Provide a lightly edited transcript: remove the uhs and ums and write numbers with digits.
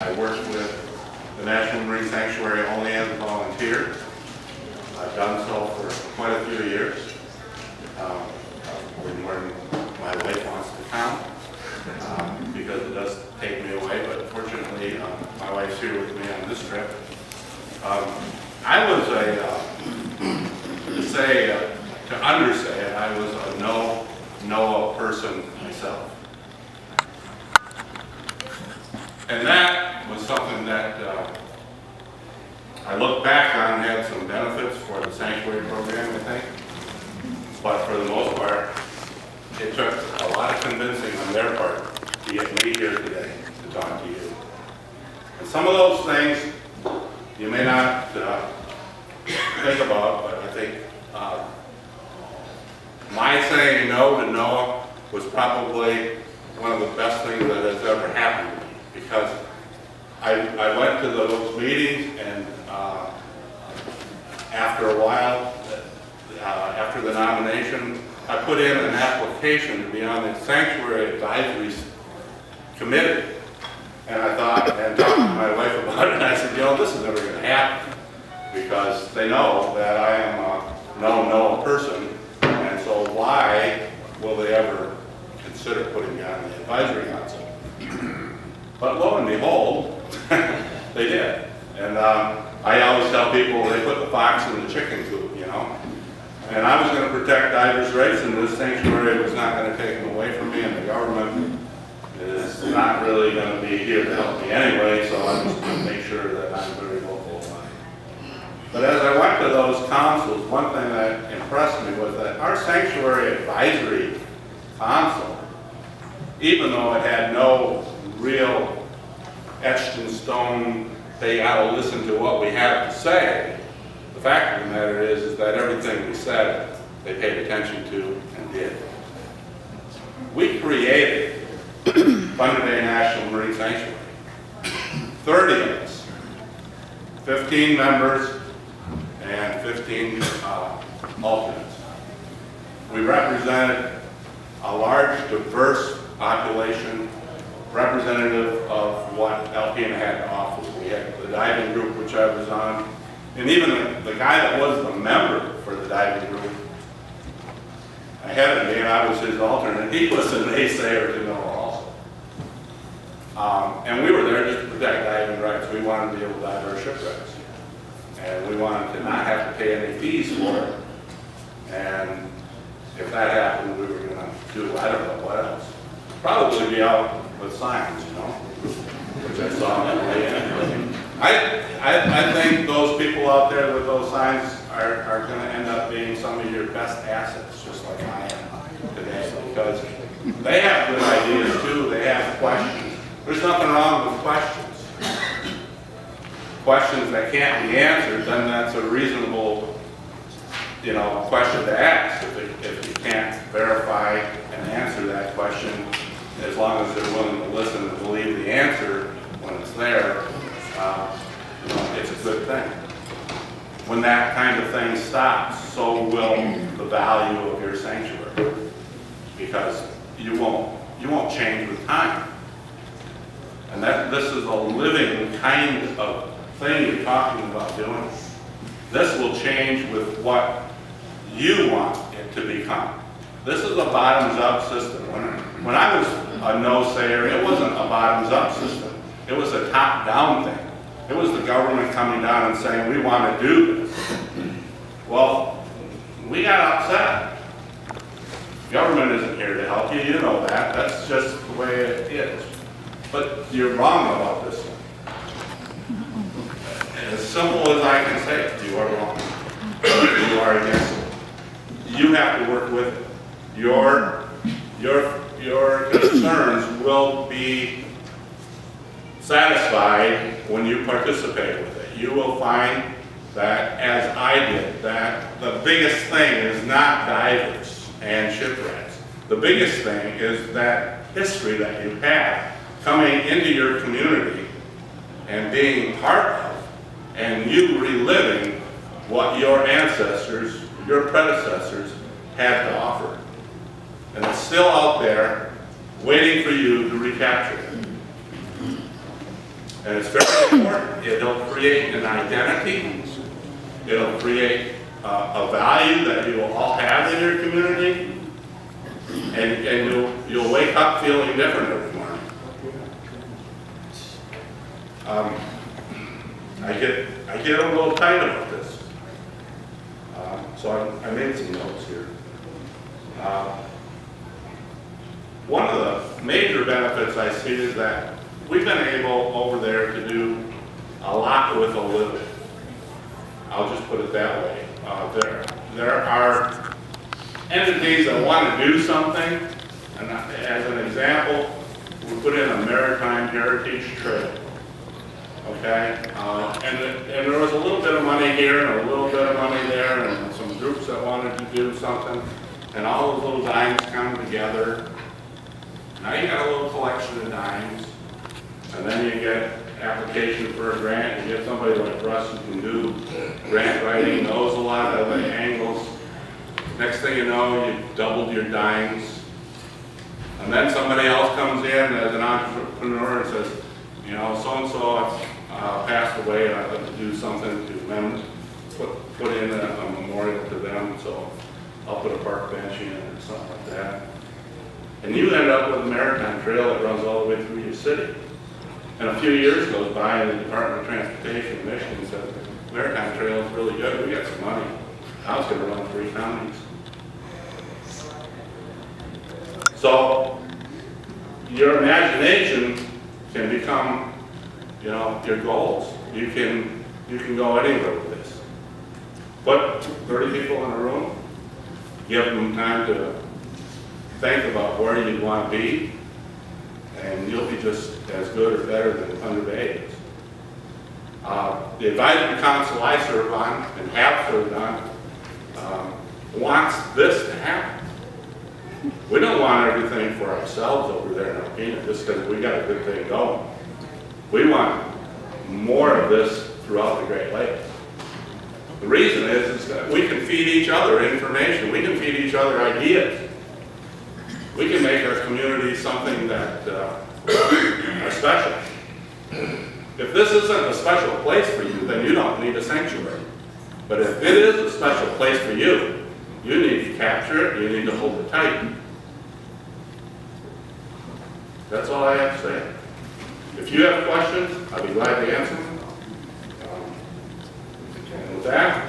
I work with the National Marine Sanctuary only as a volunteer. I've done so for quite a few years. More than my wife wants to count, because it does take me away, but fortunately my wife's here with me on this trip. I was to undersay it, I was a NOAA person myself. And that was something that I look back on, had some benefits for the sanctuary program, I think. But for the most part, it took a lot of convincing on their part to get me here today to talk to you. And some of those things you may not think about, but I think my saying no to NOAA was probably one of the best things that has ever happened to me, because I went to those meetings, and after a while, after the nomination, I put in an application to be on the Sanctuary Advisory Committee. And I thought, and talked to my wife about it, and I said, you know, this is never going to happen, because they know that I am a no person, and so why will they ever consider putting me on the advisory council? But lo and behold, they did. And I always tell people they put the fox in the chicken coop, you know. And I was going to protect divers' rights, and this sanctuary was not going to take them away from me, and the government is not really going to be here to help me anyway, so I'm just going to make sure that I'm very vocal about it. But as I went to those councils, one thing that impressed me was that our Sanctuary Advisory Council, even though it had no real etched in stone, they got to listen to what we have to say, the fact of the matter is that everything we said, they paid attention to and did. We created Thunder Bay National Marine Sanctuary. 30 of us, 15 members and 15 alternates. We represented a large, diverse population, representative of what Alpena had to offer. We had the diving group, which I was on, and even the guy that was the member for the diving group ahead of me, and I was his alternate, he was an naysayer to NOAA also. And we were there just to protect diving rights. We wanted to be able to dive our shipwrecks. And we wanted to not have to pay any fees for it. And if that happened, we were going to do, I don't know what else. Probably be out with signs, you know, which I saw on that way in. I think those people out there with those signs are going to end up being some of your best assets, just like I am today, because they have good ideas too. They have questions. There's nothing wrong with questions. Questions that can't be answered, then that's a reasonable, you know, question to ask. If you can't verify and answer that question, as long as they're willing to listen and believe the answer when it's there, it's a good thing. When that kind of thing stops, so will the value of your sanctuary, because you won't change with time. And this is a living kind of thing you're talking about doing. This will change with what you want it to become. This is a bottoms-up system. When I was a no-sayer, it wasn't a bottoms-up system. It was a top-down thing. It was the government coming down and saying, we want to do this. Well, we got upset. Government isn't here to help you, you know that. That's just the way it is. But you're wrong about this one. As simple as I can say it, you are wrong. You are against it. You have to work with it. Your concerns will be satisfied when you participate with it. You will find that, as I did, that the biggest thing is not divers and shipwrecks. The biggest thing is that history that you have coming into your community and being part of, and you reliving what your ancestors, your predecessors had to offer. And it's still out there waiting for you to recapture it. And it's very important. It'll create an identity. It'll create a value that you will all have in your community. And you'll wake up feeling different every morning. I get a little tight about this. So I made some notes here. One of the major benefits I see is that we've been able over there to do a lot with a little. I'll just put it that way. There are entities that want to do something, and as an example, we put in a maritime heritage trail. Okay, and there was a little bit of money here and a little bit of money there, and some groups that wanted to do something, and all those little dimes come together. Now you got a little collection of dimes, and then you get application for a grant. You get somebody like Russ who can do grant writing, knows a lot of the angles. Next thing you know, you doubled your dimes, and then somebody else comes in as an entrepreneur and says, you know, so-and-so passed away, and I'd like to do something to put in a memorial to them, so I'll put a park bench in or something like that. And you end up with a maritime trail that runs all the way through your city. And a few years goes by, and the Department of Transportation in Michigan says, maritime trail is really good, we got some money. Now it's going to run 3 counties. So your imagination can become, you know, your goals. You can go anywhere with this. Put 30 people in a room, give them time to think about where you want to be, and you'll be just as good or better than underbay is. The advisory council I serve on and have served on wants this to happen. We don't want everything for ourselves over there in Alpena just because we got a good thing going. We want more of this throughout the Great Lakes. The reason is that we can feed each other information. We can feed each other ideas. We can make our community something that are special. If this isn't a special place for you, then you don't need a sanctuary. But if it is a special place for you, you need to capture it, you need to hold it tight. That's all I have to say. If you have questions, I'll be glad to answer them. And with that,